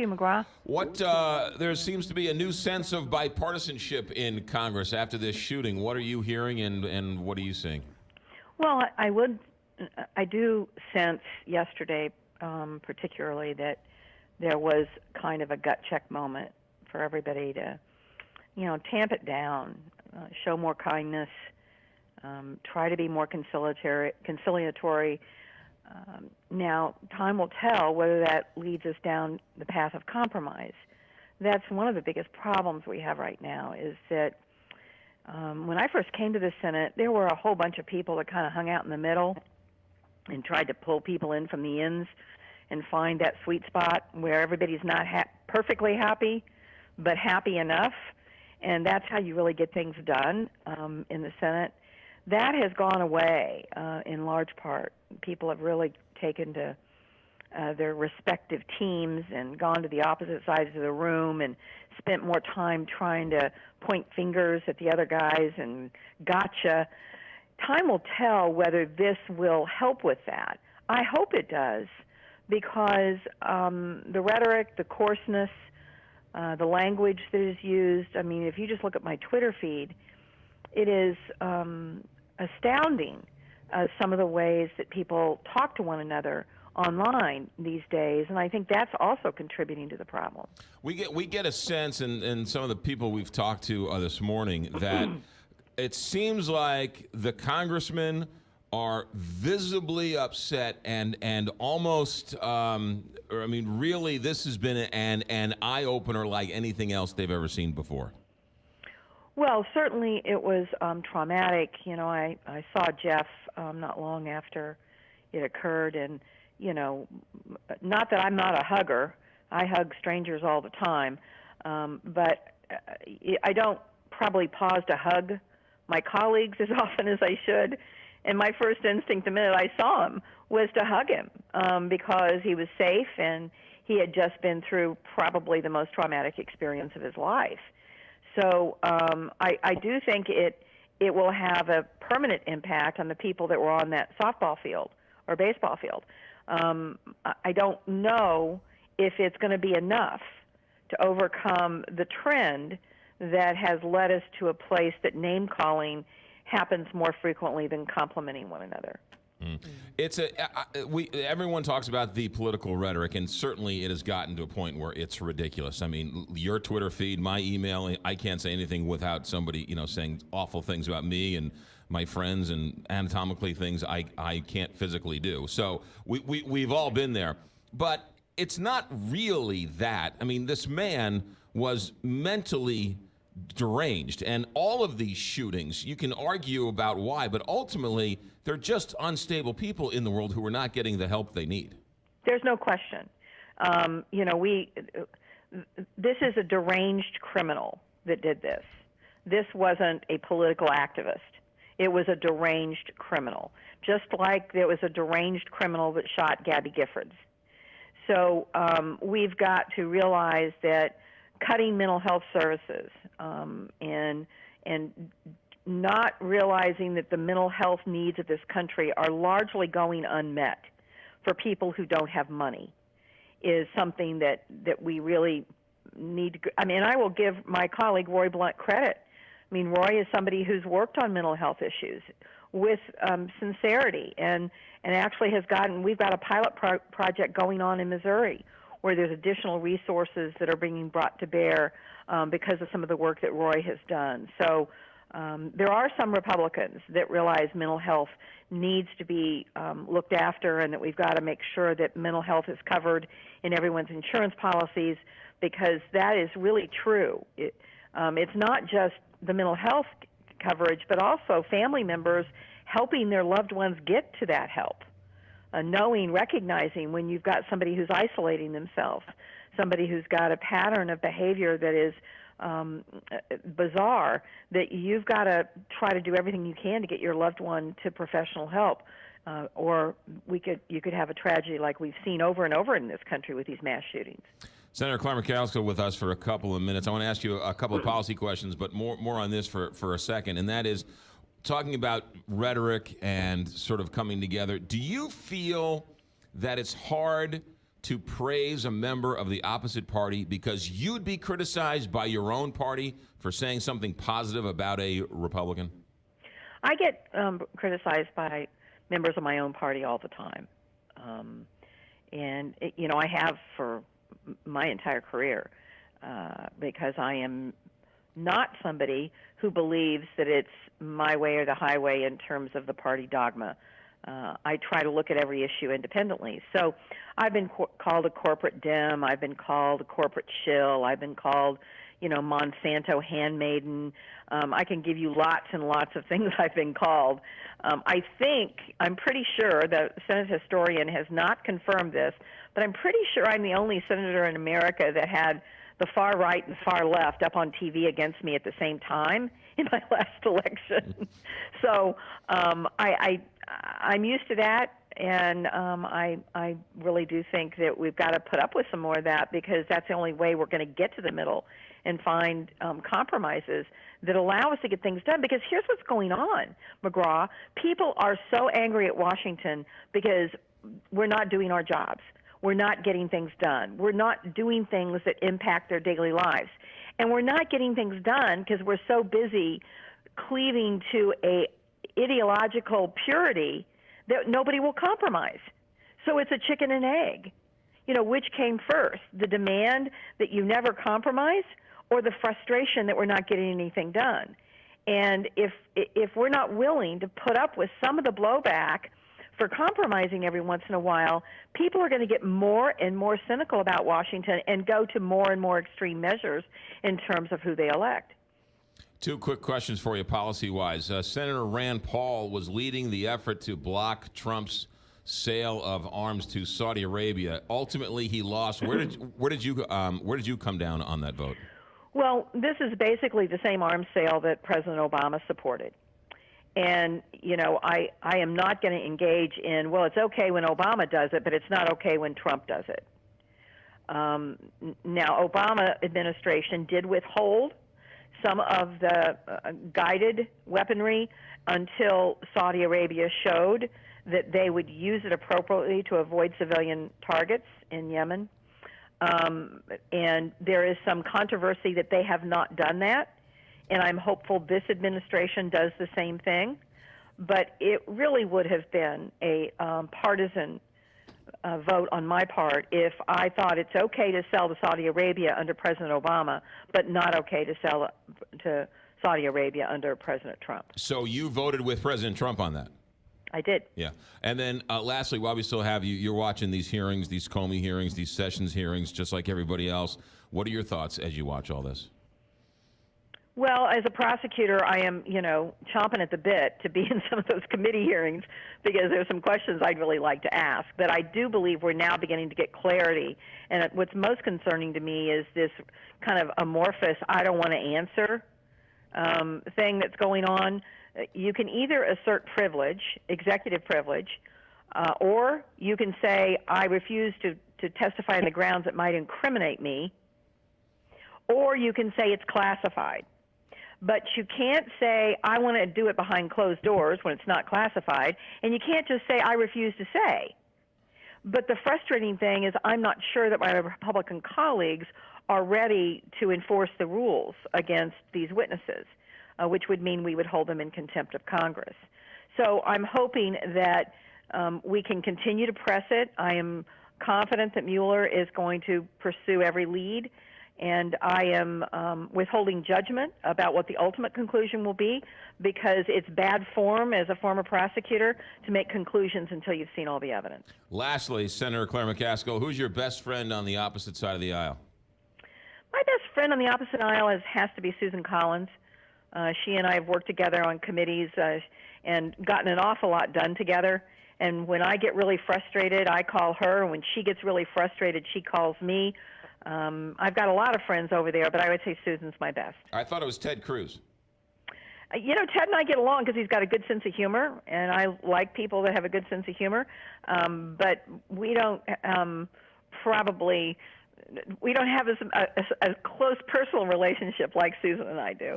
you, McGraw. There seems to be a new sense of bipartisanship in Congress after this shooting. What are you hearing, and what are you seeing? Well, I do sense yesterday, particularly, that there was kind of a gut check moment for everybody to, tamp it down, show more kindness, try to be more conciliatory. Now, time will tell whether that leads us down the path of compromise. That's one of the biggest problems we have right now, is that when I first came to the Senate, there were a whole bunch of people that kind of hung out in the middle and tried to pull people in from the ends and find that sweet spot where everybody's not perfectly happy, but happy enough. And that's how you really get things done in the Senate. That has gone away in large part. People have really taken to their respective teams and gone to the opposite sides of the room and spent more time trying to point fingers at the other guys and gotcha. Time will tell whether this will help with that. I hope it does, because the rhetoric, the coarseness, the language that is used, I mean, if you just look at my Twitter feed, it is astounding some of the ways that people talk to one another online these days, and I think that's also contributing to the problem. We get a sense, and some of the people we've talked to this morning, that it seems like the congressmen are visibly upset and almost, really, this has been an eye-opener like anything else they've ever seen before. Well, certainly it was traumatic. I saw Jeff not long after it occurred, and, not that I'm not a hugger. I hug strangers all the time, but I don't probably pause to hug my colleagues as often as I should. And my first instinct the minute I saw him was to hug him because he was safe and he had just been through probably the most traumatic experience of his life. So I do think it will have a permanent impact on the people that were on that softball field or baseball field. I don't know if it's going to be enough to overcome the trend that has led us to a place that name-calling happens more frequently than complimenting one another. It's everyone talks about the political rhetoric, and certainly it has gotten to a point where it's ridiculous. I mean, your Twitter feed, my email, I can't say anything without somebody, saying awful things about me and my friends, and anatomically things I can't physically do. So we've all been there. But it's not really that. I mean, this man was mentally deranged, and all of these shootings, you can argue about why, but ultimately they're just unstable people in the world who are not getting the help they need. There's no question. This is a deranged criminal that did this. This wasn't a political activist. It was a deranged criminal, just like there was a deranged criminal that shot Gabby Giffords. So we've got to realize that cutting mental health services and not realizing that the mental health needs of this country are largely going unmet for people who don't have money is something that we really need to. I mean, I will give my colleague Roy Blunt credit. I mean, Roy is somebody who's worked on mental health issues with sincerity and actually has we've got a pilot project going on in Missouri where there's additional resources that are being brought to bear because of some of the work that Roy has done. So there are some Republicans that realize mental health needs to be looked after, and that we've got to make sure that mental health is covered in everyone's insurance policies, because that is really true. It's not just the mental health coverage, but also family members helping their loved ones get to that help. Recognizing when you've got somebody who's isolating themselves, somebody who's got a pattern of behavior that is bizarre, that you've got to try to do everything you can to get your loved one to professional help, or you could have a tragedy like we've seen over and over in this country with these mass shootings. Senator Claire McCaskill with us for a couple of minutes. I want to ask you a couple of policy questions, but more on this for a second, and that is talking about rhetoric and sort of coming together. Do you feel that it's hard to praise a member of the opposite party because you'd be criticized by your own party for saying something positive about a Republican? I get criticized by members of my own party all the time. I have for my entire career because I am not somebody who believes that it's my way or the highway in terms of the party dogma. I try to look at every issue independently. So I've been called a corporate dem. I've been called a corporate shill. I've been called, Monsanto handmaiden. I can give you lots and lots of things I've been called. I'm pretty sure the Senate historian has not confirmed this, but I'm pretty sure I'm the only senator in America that had the far right and far left up on TV against me at the same time in my last election. So I'm used to that, and I really do think that we've got to put up with some more of that because that's the only way we're going to get to the middle and find compromises that allow us to get things done. Because here's what's going on, McGraw. People are so angry at Washington because we're not doing our jobs. We're not getting things done. We're not doing things that impact their daily lives. And we're not getting things done because we're so busy cleaving to a ideological purity that nobody will compromise. So it's a chicken and egg. Which came first, the demand that you never compromise or the frustration that we're not getting anything done? And if we're not willing to put up with some of the blowback for compromising every once in a while, people are going to get more and more cynical about Washington and go to more and more extreme measures in terms of who they elect. Two quick questions for you policy-wise. Senator Rand Paul was leading the effort to block Trump's sale of arms to Saudi Arabia. Ultimately, he lost. Where did you come down on that vote? Well, this is basically the same arms sale that President Obama supported. And, I am not going to engage in, well, it's okay when Obama does it, but it's not okay when Trump does it. Now, Obama administration did withhold some of the guided weaponry until Saudi Arabia showed that they would use it appropriately to avoid civilian targets in Yemen. And there is some controversy that they have not done that. And I'm hopeful this administration does the same thing. But it really would have been a partisan vote on my part if I thought it's okay to sell to Saudi Arabia under President Obama, but not okay to sell to Saudi Arabia under President Trump. So you voted with President Trump on that? I did. Yeah. And then lastly, while we still have you, you're watching these hearings, these Comey hearings, these Sessions hearings, just like everybody else. What are your thoughts as you watch all this? Well, as a prosecutor, I am, chomping at the bit to be in some of those committee hearings because there's some questions I'd really like to ask. But I do believe we're now beginning to get clarity. And what's most concerning to me is this kind of amorphous, I don't want to answer thing that's going on. You can either assert privilege, executive privilege, or you can say, I refuse to testify on the grounds that might incriminate me, or you can say it's classified. But you can't say, I want to do it behind closed doors when it's not classified, and you can't just say, I refuse to say. But the frustrating thing is I'm not sure that my Republican colleagues are ready to enforce the rules against these witnesses, which would mean we would hold them in contempt of Congress. So I'm hoping that we can continue to press it. I am confident that Mueller is going to pursue every lead, and I am withholding judgment about what the ultimate conclusion will be because it's bad form as a former prosecutor to make conclusions until you've seen all the evidence. Lastly, Senator Claire McCaskill, who's your best friend on the opposite side of the aisle? My best friend on the opposite aisle has to be Susan Collins. She and I have worked together on committees and gotten an awful lot done together. And when I get really frustrated, I call her. And when she gets really frustrated, she calls me. I've got a lot of friends over there, but I would say Susan's my best. I thought it was Ted Cruz. Ted and I get along because he's got a good sense of humor, and I like people that have a good sense of humor. But we don't we don't have a close personal relationship like Susan and I do.